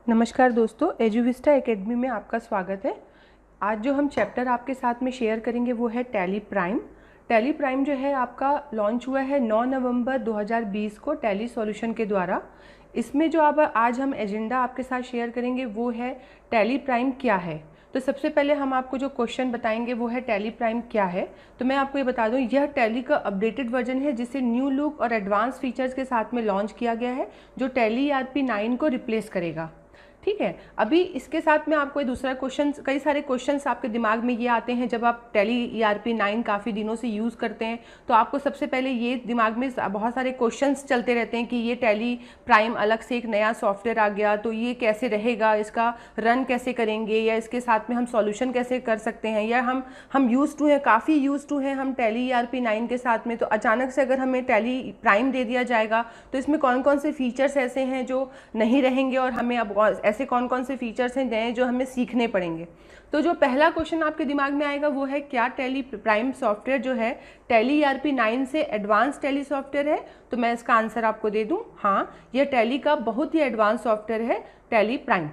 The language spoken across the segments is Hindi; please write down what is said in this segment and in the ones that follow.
नमस्कार दोस्तों, एजुविस्टा एकेडमी में आपका स्वागत है। आज जो हम चैप्टर आपके साथ में शेयर करेंगे वो है टैली प्राइम। टैली प्राइम जो है आपका लॉन्च हुआ है 9 नवंबर 2020 को टैली सॉल्यूशन के द्वारा। इसमें जो अब आज हम एजेंडा आपके साथ शेयर करेंगे वो है टैली प्राइम क्या है। तो सबसे पहले हम आपको जो क्वेश्चन बताएंगे वो है टैली प्राइम क्या है। तो मैं आपको ये बता दूं, यह टैली का अपडेटेड वर्जन है जिसे न्यू लुक और एडवांस फीचर्स के साथ में लॉन्च किया गया है, जो टैली ERP 9 को रिप्लेस करेगा। ठीक है, अभी इसके साथ में आपको दूसरा क्वेश्चन, कई सारे क्वेश्चंस आपके दिमाग में ये आते हैं जब आप टैली ERP 9 काफ़ी दिनों से यूज़ करते हैं। तो आपको सबसे पहले ये दिमाग में बहुत सारे क्वेश्चंस चलते रहते हैं कि ये टैली प्राइम अलग से एक नया सॉफ्टवेयर आ गया तो ये कैसे रहेगा, इसका रन कैसे करेंगे, या इसके साथ में हम सॉल्यूशन कैसे कर सकते हैं, या हम यूज़ टू हैं, काफ़ी यूज़ टू हैं हम टैली ERP 9 के साथ में। तो अचानक से अगर हमें टैली प्राइम दे दिया जाएगा तो इसमें कौन कौन से फीचर्स ऐसे हैं जो नहीं रहेंगे, और हमें अब ऐसे कौन कौन से फीचर्स हैं नए जो हमें सीखने पड़ेंगे। तो जो पहला क्वेश्चन आपके दिमाग में आएगा वो है, क्या टैली प्राइम सॉफ्टवेयर जो है टैली ERP 9 से एडवांस टैली सॉफ्टवेयर है? तो मैं इसका आंसर आपको दे दूं, हाँ, यह टैली का बहुत ही एडवांस सॉफ्टवेयर है, टैली प्राइम।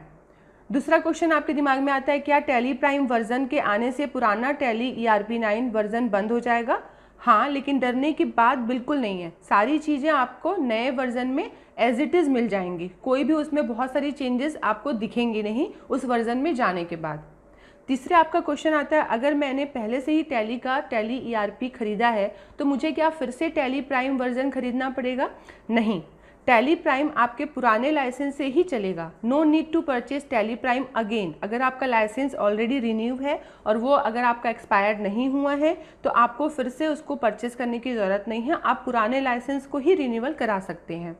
दूसरा क्वेश्चन आपके दिमाग में आता है, क्या टैली प्राइम वर्जन के आने से पुराना टैली ERP 9 वर्जन बंद हो जाएगा? हाँ, लेकिन डरने की बात बिल्कुल नहीं है। सारी चीज़ें आपको नए वर्जन में एज इट इज़ मिल जाएंगी, कोई भी उसमें बहुत सारी चेंजेस आपको दिखेंगी नहीं उस वर्जन में जाने के बाद। तीसरे आपका क्वेश्चन आता है, अगर मैंने पहले से ही टैली ERP खरीदा है तो मुझे क्या फिर से टैली प्राइम वर्जन खरीदना पड़ेगा? नहीं, टैली प्राइम आपके पुराने लाइसेंस से ही चलेगा। No need to purchase Tally Prime again. अगर आपका लाइसेंस ऑलरेडी रिन्यू है और वो अगर आपका एक्सपायर्ड नहीं हुआ है तो आपको फिर से उसको परचेज करने की ज़रूरत नहीं है, आप पुराने लाइसेंस को ही रिन्यूअल करा सकते हैं।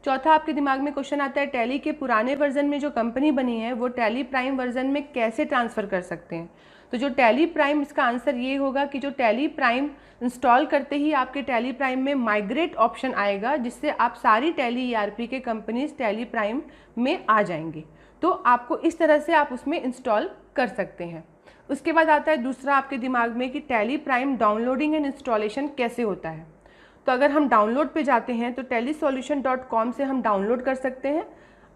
चौथा आपके दिमाग में क्वेश्चन आता है, टैली के पुराने वर्जन में जो कंपनी बनी है वो टैली प्राइम वर्जन में कैसे ट्रांसफ़र कर सकते हैं? तो जो टैली प्राइम, इसका आंसर ये होगा कि जो टैली प्राइम इंस्टॉल करते ही आपके टैली प्राइम में माइग्रेट ऑप्शन आएगा, जिससे आप सारी टैली ERP के कंपनीज टैली प्राइम में आ जाएंगे। तो आपको इस तरह से आप उसमें इंस्टॉल कर सकते हैं। उसके बाद आता है दूसरा आपके दिमाग में कि tally prime downloading and installation कैसे होता है। तो अगर हम डाउनलोड पे जाते हैं तो tellysolution.com से हम डाउनलोड कर सकते हैं।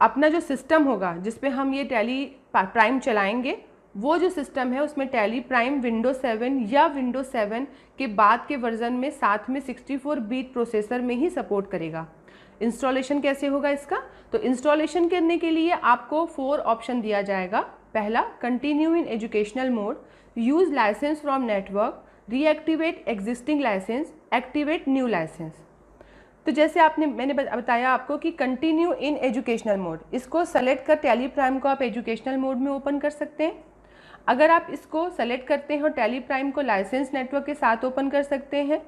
अपना जो सिस्टम होगा जिस पे हम ये टैली प्राइम चलाएंगे, वो जो सिस्टम है उसमें टैली प्राइम विंडोज 7 या विंडोज 7 के बाद के वर्जन में साथ में 64 बीट प्रोसेसर में ही सपोर्ट करेगा। इंस्टॉलेशन कैसे होगा इसका? तो इंस्टॉलेशन करने के लिए आपको 4 ऑप्शन दिया जाएगा। पहला, continue in educational mode, use license from network, reactivate existing license, activate new license. तो जैसे मैंने बताया आपको कि कंटिन्यू इन एजुकेशनल मोड, इसको सेलेक्ट कर टैली प्राइम को आप एजुकेशनल मोड में ओपन कर सकते हैं। अगर आप इसको सेलेक्ट करते हैं और टैली प्राइम को लाइसेंस नेटवर्क के साथ ओपन कर सकते हैं।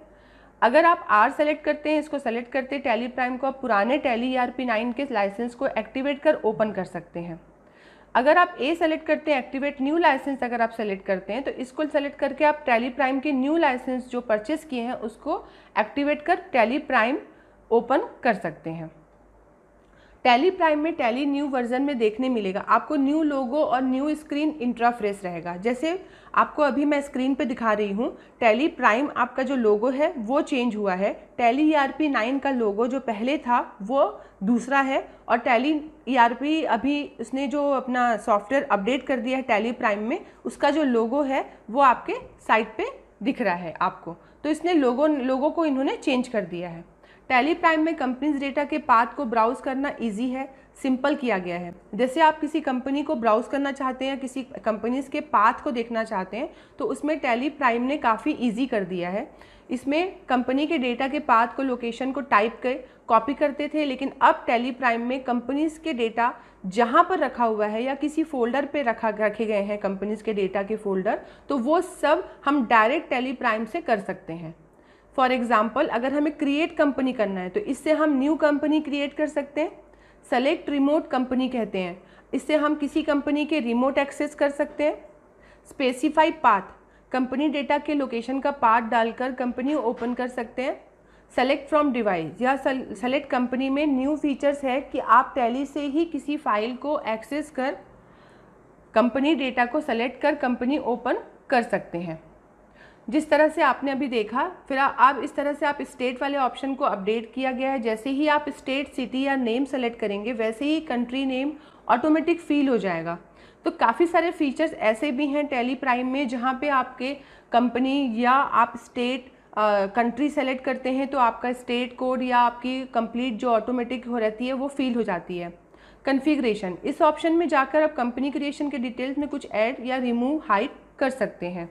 अगर आप R सेलेक्ट करते हैं, इसको सेलेक्ट करते टैली प्राइम को, आप पुराने टैली ERP 9 के लाइसेंस को एक्टिवेट कर ओपन कर सकते हैं। अगर आप A सेलेक्ट करते हैं, एक्टिवेट न्यू लाइसेंस अगर आप सेलेक्ट करते हैं, तो इसको सेलेक्ट करके आप टैली प्राइम के न्यू लाइसेंस जो परचेस किए हैं उसको एक्टिवेट कर टैली प्राइम ओपन कर सकते हैं। टैली प्राइम में टैली न्यू वर्जन में देखने मिलेगा आपको न्यू लोगो और न्यू स्क्रीन इंटरफेस रहेगा। जैसे आपको अभी मैं स्क्रीन पे दिखा रही हूँ, टैली प्राइम आपका जो लोगो है वो चेंज हुआ है। टैली ERP 9 का लोगो जो पहले था वो दूसरा है, और टैली ERP अभी उसने जो अपना सॉफ्टवेयर अपडेट कर दिया है टैली प्राइम में, उसका जो लोगो है वो आपके साइट पे दिख रहा है आपको। तो इसने लोगो को इन्होंने चेंज कर दिया है। टैली प्राइम में कंपनीज डेटा के पाथ को ब्राउज करना इजी है, सिंपल किया गया है। जैसे आप किसी कंपनी को ब्राउज करना चाहते हैं, किसी कंपनीज के पाथ को देखना चाहते हैं, तो उसमें टैली प्राइम ने काफ़ी इजी कर दिया है। इसमें कंपनी के डेटा के पाथ को, लोकेशन को टाइप कर कॉपी करते थे, लेकिन अब टैली प्राइम में कंपनीज के डेटा जहाँ पर रखा हुआ है या किसी फोल्डर पे रखे गए हैं कंपनीज के डेटा के फोल्डर, तो वो सब हम डायरेक्ट टैली प्राइम से कर सकते हैं। फॉर एग्जाम्पल, अगर हमें क्रिएट कंपनी करना है तो इससे हम न्यू कंपनी क्रिएट कर सकते हैं। सेलेक्ट रिमोट कंपनी कहते हैं, इससे हम किसी कंपनी के रिमोट एक्सेस कर सकते हैं। स्पेसिफाई पाथ, कंपनी डेटा के लोकेशन का पाथ डालकर कंपनी ओपन कर सकते हैं। सेलेक्ट फ्रॉम डिवाइस, या सेलेक्ट कंपनी में न्यू फीचर्स है कि आप टैली से ही किसी फाइल को एक्सेस कर कंपनी डेटा को सेलेक्ट कर कंपनी ओपन कर सकते हैं। जिस तरह से आपने अभी देखा, फिर आप इस तरह से आप स्टेट वाले ऑप्शन को अपडेट किया गया है। जैसे ही आप स्टेट, सिटी या नेम सेलेक्ट करेंगे, वैसे ही कंट्री नेम ऑटोमेटिक फील हो जाएगा। तो काफ़ी सारे फीचर्स ऐसे भी हैं टैली प्राइम में जहाँ पे आपके कंपनी या आप स्टेट कंट्री सेलेक्ट करते हैं तो आपका स्टेट कोड या आपकी कंप्लीट जो ऑटोमेटिक हो रहती है वो फील हो जाती है। कॉन्फ़िगरेशन, इस ऑप्शन में जाकर आप कंपनी क्रिएशन के डिटेल्स में कुछ ऐड या रिमूव हाइड कर सकते हैं।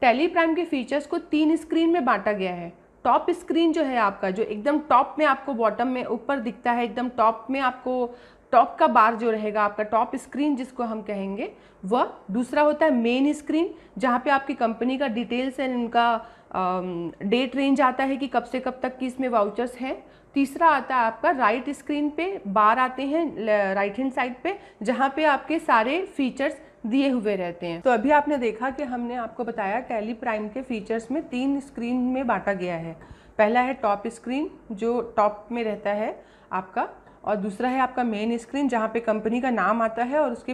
टैली प्राइम के फीचर्स को 3 स्क्रीन में बांटा गया है। टॉप स्क्रीन जो है आपका, जो एकदम टॉप में आपको बॉटम में ऊपर दिखता है, एकदम टॉप में आपको टॉप का बार जो रहेगा आपका टॉप स्क्रीन जिसको हम कहेंगे वह। दूसरा होता है मेन स्क्रीन, जहाँ पे आपकी कंपनी का डिटेल्स एंड उनका डेट रेंज आता है कि कब से कब तक की इसमें वाउचर्स हैं। तीसरा आता है आपका राइट स्क्रीन पे बार आते हैं राइट हैंड साइड पे, जहाँ पे आपके सारे फीचर्स दिए हुए रहते हैं। तो अभी आपने देखा कि हमने आपको बताया टैली प्राइम के फीचर्स में 3 स्क्रीन में बांटा गया है। पहला है टॉप स्क्रीन जो टॉप में रहता है आपका, और दूसरा है आपका मेन स्क्रीन जहाँ पे कंपनी का नाम आता है और उसके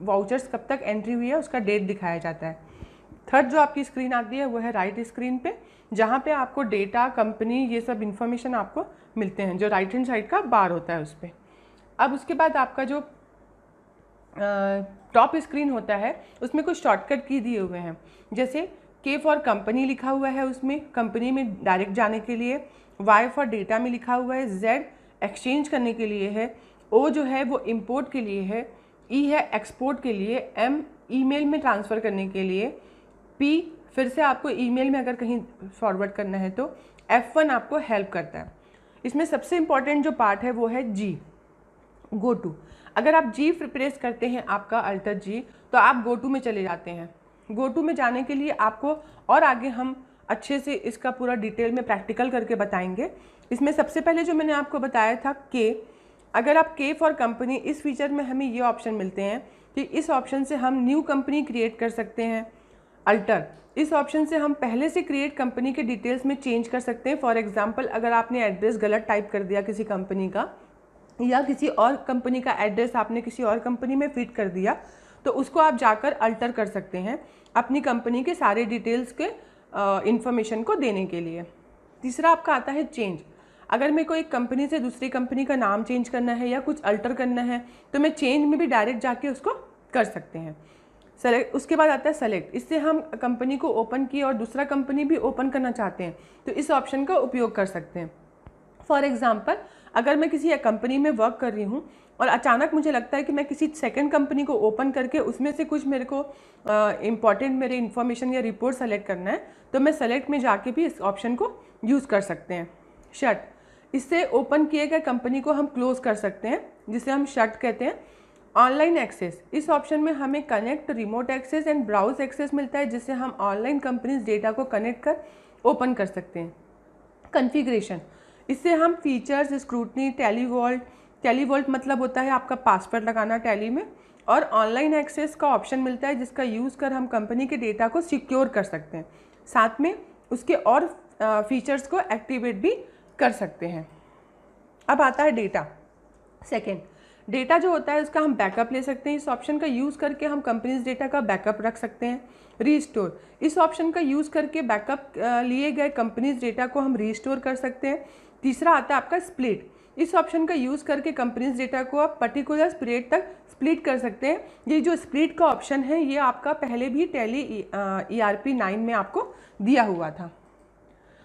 वाउचर्स कब तक एंट्री हुई है उसका डेट दिखाया जाता है। थर्ड जो आपकी स्क्रीन आती है वो है राइट स्क्रीन पे, जहाँ पे आपको डेटा, कंपनी, ये सब इन्फॉर्मेशन आपको मिलते हैं, जो राइट हैंड साइड का बार होता है उस पर। अब उसके बाद आपका जो टॉप स्क्रीन होता है उसमें कुछ शॉर्टकट की दिए हुए हैं, जैसे के फॉर कंपनी लिखा हुआ है, उसमें कंपनी में डायरेक्ट जाने के लिए। वाई फॉर डेटा में लिखा हुआ है। जेड एक्सचेंज करने के लिए है। ओ जो है वो इंपोर्ट के लिए है। ई है एक्सपोर्ट के लिए। एम ईमेल में ट्रांसफ़र करने के लिए। पी फिर से आपको ईमेल में अगर कहीं फॉरवर्ड करना है तो। F1 आपको हेल्प करता है। इसमें सबसे इम्पॉर्टेंट जो पार्ट है वो है जी, गो टू। अगर आप जी प्रेस करते हैं आपका अल्टर जी, तो आप गो टू में चले जाते हैं। गो टू में जाने के लिए आपको, और आगे हम अच्छे से इसका पूरा डिटेल में प्रैक्टिकल करके बताएंगे। इसमें सबसे पहले जो मैंने आपको बताया था के, अगर आप के फॉर कंपनी, इस फीचर में हमें ये ऑप्शन मिलते हैं कि इस ऑप्शन से हम न्यू कंपनी क्रिएट कर सकते हैं। अल्टर, इस ऑप्शन से हम पहले से क्रिएट कंपनी के डिटेल्स में चेंज कर सकते हैं। फॉर एग्जांपल, अगर आपने एड्रेस गलत टाइप कर दिया किसी कंपनी का, या किसी और कंपनी का एड्रेस आपने किसी और कंपनी में फिट कर दिया, तो उसको आप जाकर अल्टर कर सकते हैं अपनी कंपनी के सारे डिटेल्स के इंफॉर्मेशन को देने के लिए। तीसरा आपका आता है चेंज। अगर मेरे को एक कंपनी से दूसरी कंपनी का नाम चेंज करना है या कुछ अल्टर करना है तो मैं चेंज में भी डायरेक्ट जाके उसको कर सकते हैं। सेलेक्ट, उसके बाद आता है सेलेक्ट। इससे हम कंपनी को ओपन किए और दूसरा कंपनी भी ओपन करना चाहते हैं तो इस ऑप्शन का उपयोग कर सकते हैं। फॉर एग्जाम्पल, अगर मैं किसी कंपनी में वर्क कर रही हूँ और अचानक मुझे लगता है कि मैं किसी सेकंड कंपनी को ओपन करके उसमें से कुछ मेरे को इम्पॉर्टेंट मेरे इन्फॉर्मेशन या रिपोर्ट सेलेक्ट करना है, तो मैं सेलेक्ट में जाके भी इस ऑप्शन को यूज़ कर सकते हैं। शट, इससे ओपन किए गए कंपनी को हम क्लोज़ कर सकते हैं, जिसे हम शट कहते हैं। ऑनलाइन एक्सेस, इस ऑप्शन में हमें connect, remote access and browse access मिलता है, जिससे हम ऑनलाइन कंपनीज डेटा को कनेक्ट कर ओपन कर सकते हैं। कॉन्फ़िगरेशन, इससे हम फीचर्स, स्क्रूटनी, टेलीवॉल्ट मतलब होता है आपका पासवर्ड लगाना टैली में, और ऑनलाइन एक्सेस का ऑप्शन मिलता है जिसका यूज़ कर हम कंपनी के डेटा को सिक्योर कर सकते हैं, साथ में उसके और फीचर्स को एक्टिवेट भी कर सकते हैं। अब आता है डेटा। सेकेंड, डेटा जो होता है उसका हम बैकअप ले सकते हैं। इस ऑप्शन का यूज़ करके हम कंपनीज डेटा का बैकअप रख सकते हैं। रीस्टोर, इस ऑप्शन का यूज़ करके बैकअप लिए गए कंपनीज डेटा को हम रीस्टोर कर सकते हैं। तीसरा आता है आपका स्प्लिट, इस ऑप्शन का यूज़ करके कंपनीज डेटा को आप पर्टिकुलर पीरियड तक स्प्लिट कर सकते हैं। ये जो स्प्लिट का ऑप्शन है ये आपका पहले भी टैली ERP 9 में आपको दिया हुआ था।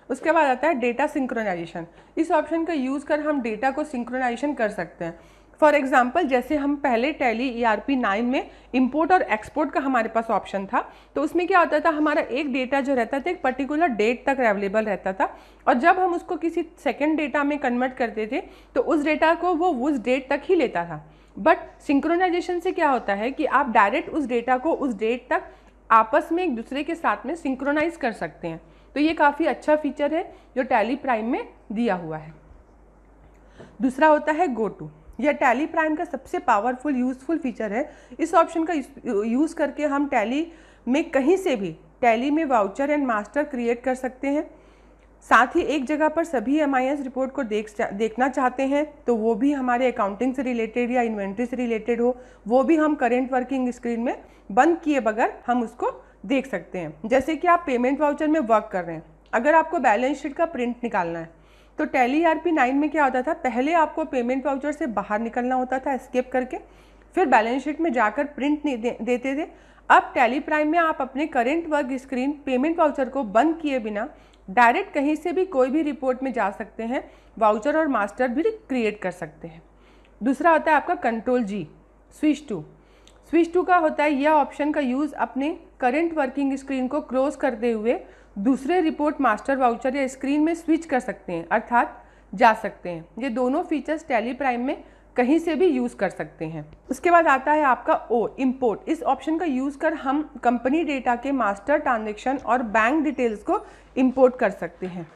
उसके बाद आता है डेटा सिंक्रोनाइजेशन, इस ऑप्शन का यूज़ कर हम डेटा को सिंक्रोनाइजेशन कर सकते हैं। फॉर एग्जाम्पल, जैसे हम पहले टैली ERP 9 में इंपोर्ट और एक्सपोर्ट का हमारे पास ऑप्शन था, तो उसमें क्या होता था, हमारा एक डेटा जो रहता था एक पर्टिकुलर डेट तक अवेलेबल रहता था, और जब हम उसको किसी सेकंड डेटा में कन्वर्ट करते थे तो उस डेटा को वो उस डेट तक ही लेता था। बट सिंक्रोनाइजेशन से क्या होता है कि आप डायरेक्ट उस डेटा को उस डेट तक आपस में एक दूसरे के साथ में सिंक्रोनाइज कर सकते हैं। तो ये काफ़ी अच्छा फीचर है जो टैली प्राइम में दिया हुआ है। दूसरा होता है गो टू, यह टैली प्राइम का सबसे पावरफुल यूज़फुल फीचर है। इस ऑप्शन का यूज़ करके हम टैली में कहीं से भी टैली में वाउचर एंड मास्टर क्रिएट कर सकते हैं। साथ ही एक जगह पर सभी MIS रिपोर्ट को देखना चाहते हैं तो वो भी हमारे अकाउंटिंग से रिलेटेड या इन्वेंट्री से रिलेटेड हो, वो भी हम करेंट वर्किंग स्क्रीन में बंद किए बगैर हम उसको देख सकते हैं। जैसे कि आप पेमेंट वाउचर में वर्क कर रहे हैं, अगर आपको बैलेंस शीट का प्रिंट निकालना है तो टैली ERP-9 में क्या होता था, पहले आपको पेमेंट वाउचर से बाहर निकलना होता था एस्केप करके, फिर बैलेंस शीट में जाकर प्रिंट देते थे। अब टैली प्राइम में आप अपने current work screen payment voucher को बंद किए बिना डायरेक्ट कहीं से भी कोई भी रिपोर्ट में जा सकते हैं, वाउचर और मास्टर भी क्रिएट कर सकते हैं। दूसरा होता है आपका control G, switch to. Switch to का होता है यह ऑप्शन का यूज़ अपने करेंट वर्किंग स्क्रीन को क्लोज करते हुए दूसरे रिपोर्ट मास्टर वाउचर या स्क्रीन में स्विच कर सकते हैं, अर्थात जा सकते हैं। ये दोनों फीचर्स टैली प्राइम में कहीं से भी यूज़ कर सकते हैं। उसके बाद आता है आपका O, इम्पोर्ट। इस ऑप्शन का यूज़ कर हम कंपनी डेटा के मास्टर ट्रांजेक्शन और बैंक डिटेल्स को इम्पोर्ट कर सकते हैं।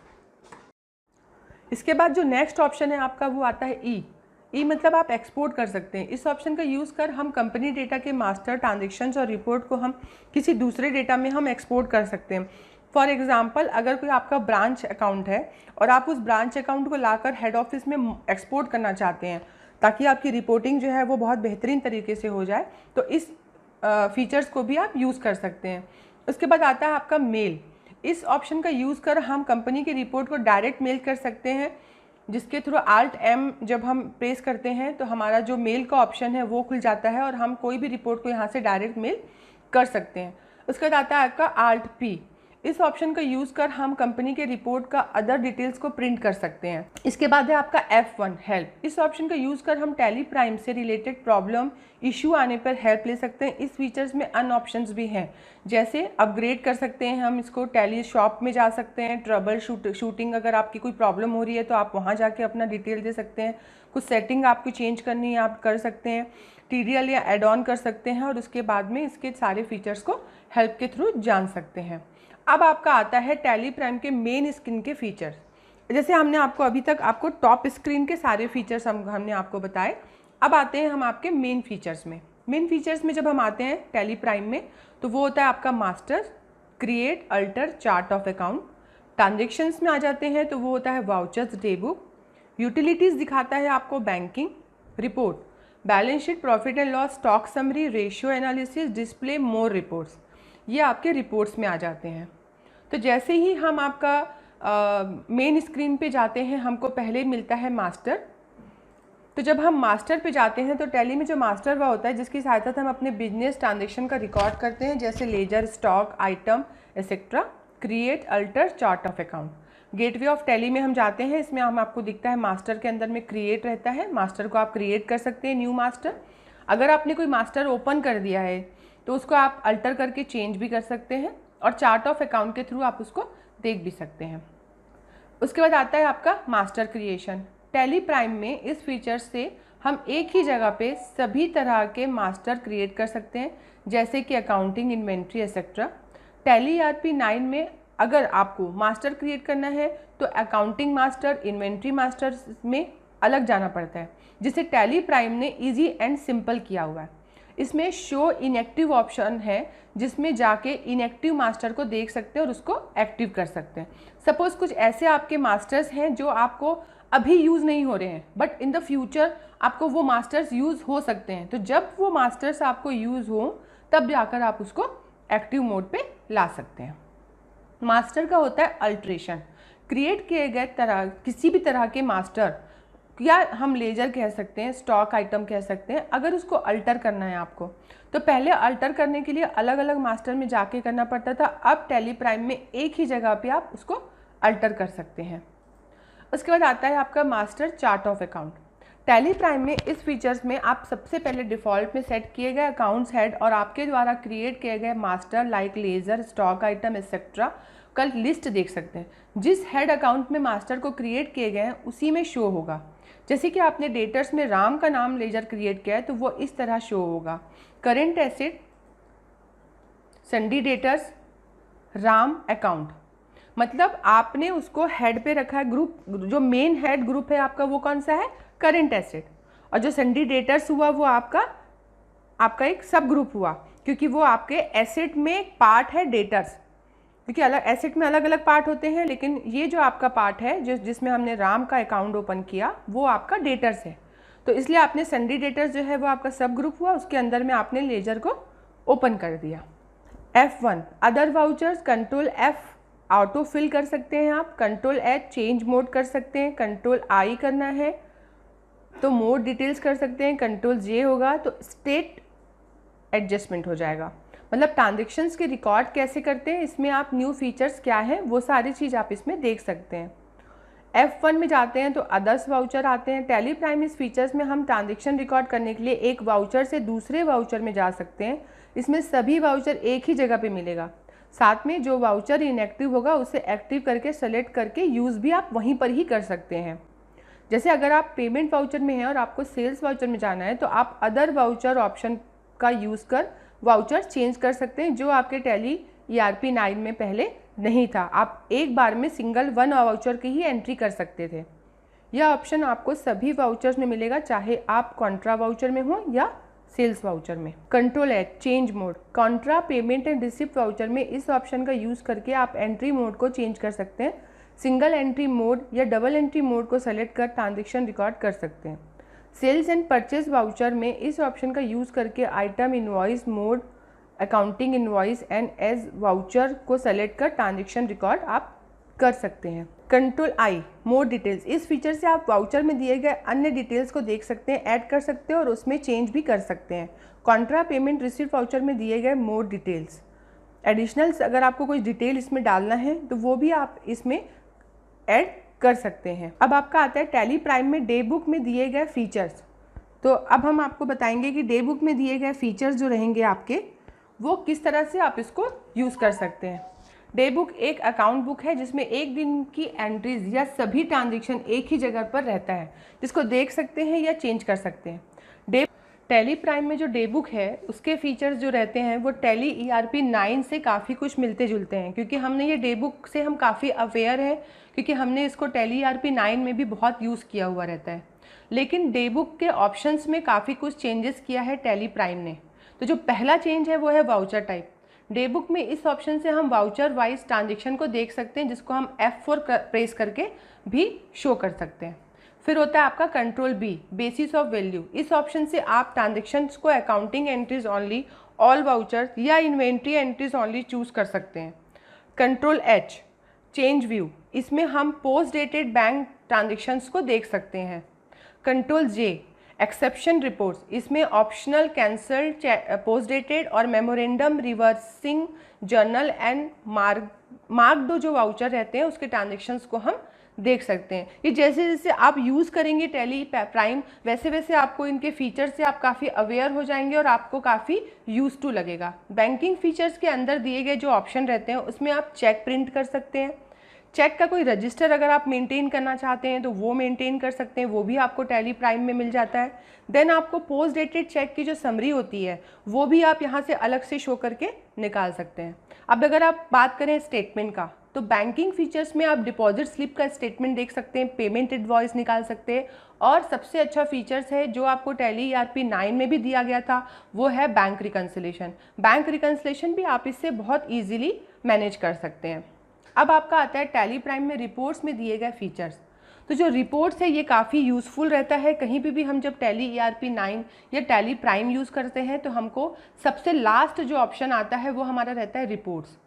इसके बाद जो नेक्स्ट ऑप्शन है आपका वो आता है ई मतलब आप एक्सपोर्ट कर सकते हैं। इस ऑप्शन का यूज़ कर हम कंपनी डेटा के मास्टर ट्रांजेक्शन्स और रिपोर्ट को हम किसी दूसरे डेटा में हम एक्सपोर्ट कर सकते हैं। फॉर एग्जांपल, अगर कोई आपका ब्रांच अकाउंट है और आप उस ब्रांच अकाउंट को लाकर हेड ऑफिस में एक्सपोर्ट करना चाहते हैं ताकि आपकी रिपोर्टिंग जो है वो बहुत बेहतरीन तरीके से हो जाए, तो इस फीचर्स को भी आप यूज़ कर सकते हैं। उसके बाद आता है आपका मेल। इस ऑप्शन का यूज़ कर हम कंपनी की रिपोर्ट को डायरेक्ट मेल कर सकते हैं, जिसके थ्रू Alt+M जब हम प्रेस करते हैं तो हमारा जो मेल का ऑप्शन है वो खुल जाता है और हम कोई भी रिपोर्ट को यहाँ से डायरेक्ट मेल कर सकते हैं। उसके बाद आता है आपका Alt+P। इस ऑप्शन का यूज़ कर हम कंपनी के रिपोर्ट का अदर डिटेल्स को प्रिंट कर सकते हैं। इसके बाद है आपका F1, हेल्प। इस ऑप्शन का यूज़ कर हम टैली प्राइम से रिलेटेड प्रॉब्लम इशू आने पर हेल्प ले सकते हैं। इस फीचर्स में अन्य ऑप्शंस भी हैं, जैसे अपग्रेड कर सकते हैं हम इसको, टैली शॉप में जा सकते हैं, ट्रबल शूटिंग, अगर आपकी कोई प्रॉब्लम हो रही है तो आप वहाँ जाके अपना डिटेल दे सकते हैं। कुछ सेटिंग आपको चेंज करनी है आप कर सकते हैं, TDL या एड ऑन कर सकते हैं और उसके बाद में इसके सारे फीचर्स को हेल्प के थ्रू जान सकते हैं। अब आपका आता है टैली प्राइम के मेन स्क्रीन के फीचर्स। जैसे हमने आपको अभी तक आपको टॉप स्क्रीन के सारे फीचर्स हमने आपको बताए। अब आते हैं हम आपके मेन फीचर्स में। मेन फीचर्स में जब हम आते हैं टैली प्राइम में तो वो होता है आपका master, create, alter, chart of account. Transactions में आ जाते हैं तो वो होता है वाउचर्स, डे बुक। यूटिलिटीज़ दिखाता है आपको banking, report, balance sheet, profit and loss, stock summary, ratio analysis, display, more reports. ये आपके रिपोर्ट्स में आ जाते हैं। तो जैसे ही हम आपका मेन स्क्रीन पे जाते हैं हमको पहले मिलता है मास्टर। तो जब हम मास्टर पे जाते हैं तो टैली में जो मास्टर वह होता है जिसकी सहायता से हम अपने बिजनेस ट्रांजेक्शन का रिकॉर्ड करते हैं, जैसे ledger, stock, item etcetera, create, alter, chart of account. Gateway of Tally में हम जाते हैं, इसमें हम आपको दिखता है मास्टर के अंदर में क्रिएट रहता है। मास्टर को आप क्रिएट कर सकते हैं, न्यू मास्टर। अगर आपने कोई मास्टर ओपन कर दिया है तो उसको आप अल्टर करके चेंज भी कर सकते हैं और चार्ट ऑफ अकाउंट के थ्रू आप उसको देख भी सकते हैं। उसके बाद आता है आपका मास्टर क्रिएशन। टैली प्राइम में इस फीचर से हम एक ही जगह पे सभी तरह के मास्टर क्रिएट कर सकते हैं, जैसे कि accounting, inventory etcetera. Tally ERP-9 में अगर आपको मास्टर क्रिएट करना है तो अकाउंटिंग मास्टर, इन्वेंट्री मास्टर में अलग जाना पड़ता है, जिसे टैली प्राइम ने ईजी एंड सिंपल किया हुआ है। इसमें शो इनएक्टिव ऑप्शन है, जिसमें जाके इनएक्टिव मास्टर को देख सकते हैं और उसको एक्टिव कर सकते हैं। सपोज़ कुछ ऐसे आपके मास्टर्स हैं जो आपको अभी यूज़ नहीं हो रहे हैं, बट इन द फ्यूचर आपको वो मास्टर्स यूज़ हो सकते हैं। तो जब वो मास्टर्स आपको यूज़ हो तब जाकर आप उसको एक्टिव मोड पे ला सकते हैं। मास्टर का होता है अल्ट्रेशन। क्रिएट किए गए किसी भी तरह के मास्टर, या हम लेजर कह सकते हैं, स्टॉक आइटम कह सकते हैं, अगर उसको अल्टर करना है आपको तो पहले अल्टर करने के लिए अलग अलग मास्टर में जाके करना पड़ता था। अब टैली प्राइम में एक ही जगह पे आप उसको अल्टर कर सकते हैं। उसके बाद आता है आपका master, chart of account. Tally prime में इस फीचर्स में आप सबसे पहले डिफ़ॉल्ट में सेट किए गए अकाउंट्स हेड और आपके द्वारा क्रिएट किए गए master like ledger, stock item etcetera का लिस्ट देख सकते हैं। जिस हेड अकाउंट में मास्टर को क्रिएट किए गए हैं उसी में शो होगा। जैसे कि आपने डेटर्स में राम का नाम लेजर क्रिएट किया है तो वो इस तरह शो होगा। Current asset, sundry debtors, Ram account, मतलब आपने उसको हेड पे रखा है। ग्रुप जो मेन हेड ग्रुप है आपका वो कौन सा है, करेंट एसेट, और जो संडी डेटर्स हुआ वो आपका एक सब ग्रुप हुआ, क्योंकि वो आपके एसेट में एक पार्ट है डेटर्स, क्योंकि अलग एसेट में अलग अलग पार्ट होते हैं, लेकिन ये जो आपका पार्ट है जिसमें हमने राम का अकाउंट ओपन किया वो आपका डेटर्स है। तो इसलिए आपने संडी डेटर्स जो है वो आपका सब ग्रुप हुआ, उसके अंदर में आपने लेजर को ओपन कर दिया। F1 other vouchers, control F auto fill कर सकते हैं आप, कंट्रोल एच चेंज मोड कर सकते हैं, कंट्रोल आई करना है तो मोड डिटेल्स कर सकते हैं, कंट्रोल जे होगा तो स्टेट एडजस्टमेंट हो जाएगा। मतलब ट्रांजेक्शन्स के रिकॉर्ड कैसे करते हैं, इसमें आप न्यू फीचर्स क्या है वो सारी चीज़ आप इसमें देख सकते हैं। F1 में जाते हैं तो अदर्स वाउचर आते हैं। टैली प्राइम इस फीचर्स में हम ट्रांजेक्शन रिकॉर्ड करने के लिए एक वाउचर से दूसरे वाउचर में जा सकते हैं। इसमें सभी वाउचर एक ही जगह पे मिलेगा, साथ में जो वाउचर इनएक्टिव होगा उसे एक्टिव करके सेलेक्ट करके यूज़ भी आप वहीं पर ही कर सकते हैं। जैसे अगर आप पेमेंट वाउचर में हैं और आपको सेल्स वाउचर में जाना है तो आप अदर वाउचर ऑप्शन का यूज़ कर वाउचर चेंज कर सकते हैं, जो आपके टैली ERP 9 में पहले नहीं था। आप एक बार में सिंगल वन वाउचर की ही एंट्री कर सकते थे। यह ऑप्शन आपको सभी वाउचर्स में मिलेगा, चाहे आप कॉन्ट्रा वाउचर में हो या सेल्स वाउचर में। Control H change mode, Contra payment and receipt voucher में इस ऑप्शन का यूज़ करके आप एंट्री मोड को चेंज कर सकते हैं। सिंगल एंट्री मोड या डबल एंट्री मोड को सेलेक्ट कर ट्रांजेक्शन रिकॉर्ड कर सकते हैं। सेल्स एंड परचेज वाउचर में इस ऑप्शन का यूज़ करके item invoice mode, accounting invoice and as voucher को सेलेक्ट कर ट्रांजेक्शन रिकॉर्ड आप कर सकते हैं। कंट्रोल आई मोर डिटेल्स, इस फीचर से आप वाउचर में दिए गए अन्य डिटेल्स को देख सकते हैं, ऐड कर सकते हैं और उसमें चेंज भी कर सकते हैं। कॉन्ट्रा पेमेंट रिसिप्ट वाउचर में दिए गए मोर डिटेल्स, एडिशनल्स अगर आपको कोई डिटेल इसमें डालना है तो वो भी आप इसमें ऐड कर सकते हैं। अब आपका आता है टैली प्राइम में डे बुक में दिए गए फीचर्स। तो अब हम आपको बताएंगे कि डे बुक में दिए गए फीचर्स जो रहेंगे आपके, वो किस तरह से आप इसको यूज़ कर सकते हैं। डे बुक एक अकाउंट बुक है जिसमें एक दिन की एंट्रीज या सभी ट्रांजेक्शन एक ही जगह पर रहता है, जिसको देख सकते हैं या चेंज कर सकते हैं। टैली प्राइम में जो डे बुक है उसके फीचर्स जो रहते हैं वो टैली ERP 9 से काफ़ी कुछ मिलते जुलते हैं, क्योंकि हमने ये डे बुक से हम काफ़ी अवेयर हैं, क्योंकि हमने इसको टैली ERP 9 में भी बहुत यूज़ किया हुआ रहता है। लेकिन डे बुक के ऑप्शंस में काफ़ी कुछ चेंजेस किया है टैली प्राइम ने। तो जो पहला चेंज है वो है वाउचर टाइप। डे बुक में इस ऑप्शन से हम वाउचर वाइज ट्रांजेक्शन को देख सकते हैं, जिसको हम F4 प्रेस करके भी शो कर सकते हैं। फिर होता है आपका control B basis of value. इस ऑप्शन से आप ट्रांजेक्शन्स को accounting entries only, all vouchers या इन्वेंट्री एंट्रीज ओनली चूज कर सकते हैं। कंट्रोल एच चेंज व्यू, इसमें हम पोस्ट डेटेड बैंक ट्रांजेक्शन्स को देख सकते हैं। कंट्रोल जे एक्सेप्शन रिपोर्ट्स, इसमें ऑप्शनल कैंसल्ड पोस्ट डेटेड और memorandum reversing journal and marked जो वाउचर रहते हैं उसके ट्रांजेक्शन्स को हम देख सकते हैं। ये जैसे जैसे आप यूज़ करेंगे टैली प्राइम वैसे वैसे आपको इनके फीचर से आप काफ़ी अवेयर हो जाएंगे और आपको काफ़ी यूज टू लगेगा। बैंकिंग फीचर्स के अंदर दिए गए जो ऑप्शन रहते हैं उसमें आप चेक प्रिंट कर सकते हैं। चेक का कोई रजिस्टर अगर आप मेंटेन करना चाहते हैं तो वो मेंटेन कर सकते हैं, वो भी आपको टैली प्राइम में मिल जाता है। देन आपको पोस्ट डेटेड चेक की जो समरी होती है वो भी आप यहाँ से अलग से शो करके निकाल सकते हैं। अब अगर आप बात करें स्टेटमेंट का, तो बैंकिंग फीचर्स में आप डिपॉजिट स्लिप का स्टेटमेंट देख सकते हैं, पेमेंट इनवॉइस निकाल सकते हैं, और सबसे अच्छा फीचर्स है जो आपको टैली ERP 9 में भी दिया गया था वो है बैंक रिकन्सिलेशन। बैंक रिकन्सिलेशन भी आप इससे बहुत ईजिली मैनेज कर सकते हैं। अब आपका आता है टैली प्राइम में रिपोर्ट्स में दिए गए फीचर्स। तो जो रिपोर्ट्स है ये काफ़ी यूज़फुल रहता है। कहीं भी हम जब टैली ERP 9 या टैली प्राइम यूज़ करते हैं तो हमको सबसे लास्ट जो ऑप्शन आता है वो हमारा रहता है रिपोर्ट्स।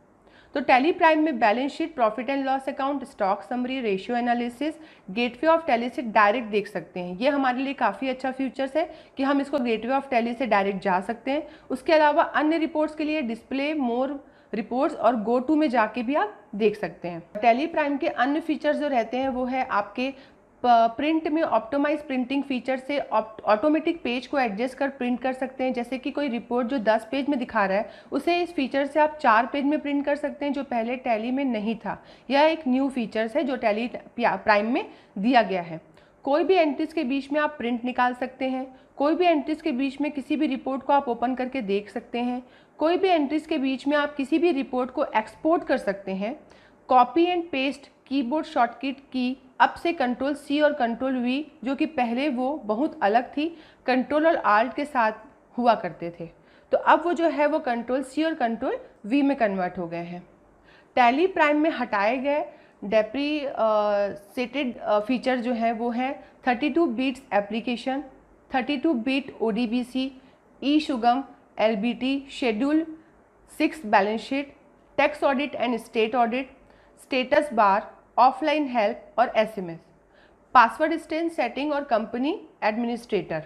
तो टैली प्राइम में balance sheet, profit and loss account, stock summary, ratio analysis, gateway of tally से डायरेक्ट देख सकते हैं। ये हमारे लिए काफ़ी अच्छा फीचर्स है कि हम इसको गेटवे ऑफ टैली से डायरेक्ट जा सकते हैं। उसके अलावा अन्य रिपोर्ट्स के लिए डिस्प्ले मोर रिपोर्ट्स और गो टू में जाके भी आप देख सकते हैं। टैली प्राइम के अन्य फीचर्स जो रहते हैं वो है आपके प्रिंट में ऑप्टिमाइज प्रिंटिंग फीचर से ऑटोमेटिक पेज को एडजस्ट कर प्रिंट कर सकते हैं। जैसे कि कोई रिपोर्ट जो 10 पेज में दिखा रहा है उसे इस फीचर से आप 4 पेज में प्रिंट कर सकते हैं, जो पहले टैली में नहीं था। यह एक न्यू फीचर्स है जो टैली प्राइम में दिया गया है। कोई भी एंट्रीज के बीच में आप प्रिंट निकाल सकते हैं। कोई भी एंट्रीज के बीच में किसी भी रिपोर्ट को आप ओपन करके देख सकते हैं। कोई भी एंट्रीज के बीच में आप किसी भी रिपोर्ट को एक्सपोर्ट कर सकते हैं। Copy and paste keyboard shortcut की अब से कंट्रोल C और कंट्रोल V, जो कि पहले वो बहुत अलग थी, कंट्रोल और आल्ट के साथ हुआ करते थे, तो अब वो जो है वो कंट्रोल C और कंट्रोल V में कन्वर्ट हो गए हैं। टैली प्राइम में हटाए गए डेप्रीसेटेड फीचर जो है वो है 32 bits application, 32 bit ODBC, ई-शुगम, LBT, schedule 6 balance sheet, tax audit and state audit, status bar, offline help और SMS, पासवर्ड स्ट्रेंथ सेटिंग और कंपनी एडमिनिस्ट्रेटर।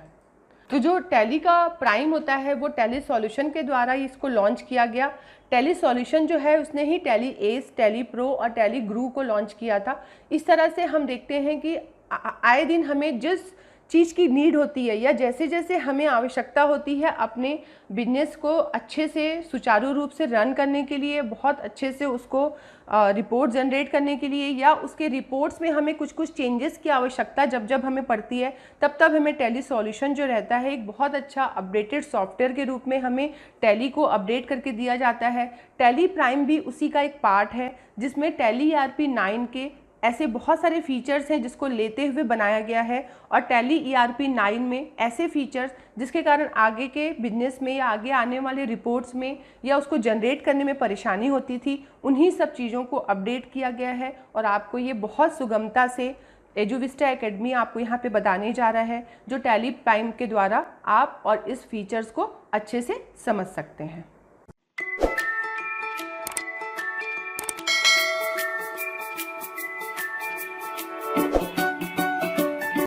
तो जो टैली का प्राइम होता है वो टैली सॉल्यूशन के द्वारा इसको लॉन्च किया गया। टैली सॉल्यूशन जो है उसने ही टैली एस, टैली प्रो और टैली ग्रू को लॉन्च किया था। इस तरह से हम देखते हैं कि आए दिन हमें जिस चीज़ की नीड होती है या जैसे जैसे हमें आवश्यकता होती है अपने बिजनेस को अच्छे से सुचारू रूप से रन करने के लिए, बहुत अच्छे से उसको रिपोर्ट जनरेट करने के लिए, या उसके रिपोर्ट्स में हमें कुछ कुछ चेंजेस की आवश्यकता जब जब हमें पड़ती है, तब तब हमें टैली सॉल्यूशन जो रहता है एक बहुत अच्छा अपडेटेड सॉफ्टवेयर के रूप में हमें टैली को अपडेट करके दिया जाता है। टैली प्राइम भी उसी का एक पार्ट है जिसमें टैली ERP 9 के ऐसे बहुत सारे फीचर्स हैं जिसको लेते हुए बनाया गया है, और टैली ERP 9 में ऐसे फीचर्स जिसके कारण आगे के बिजनेस में या आगे आने वाले रिपोर्ट्स में या उसको जनरेट करने में परेशानी होती थी, उन्हीं सब चीज़ों को अपडेट किया गया है। और आपको ये बहुत सुगमता से एजुविस्टा एकेडमी आपको यहाँ पे बताने जा रहा है, जो टैली प्राइम के द्वारा आप और इस फीचर्स को अच्छे से समझ सकते हैं।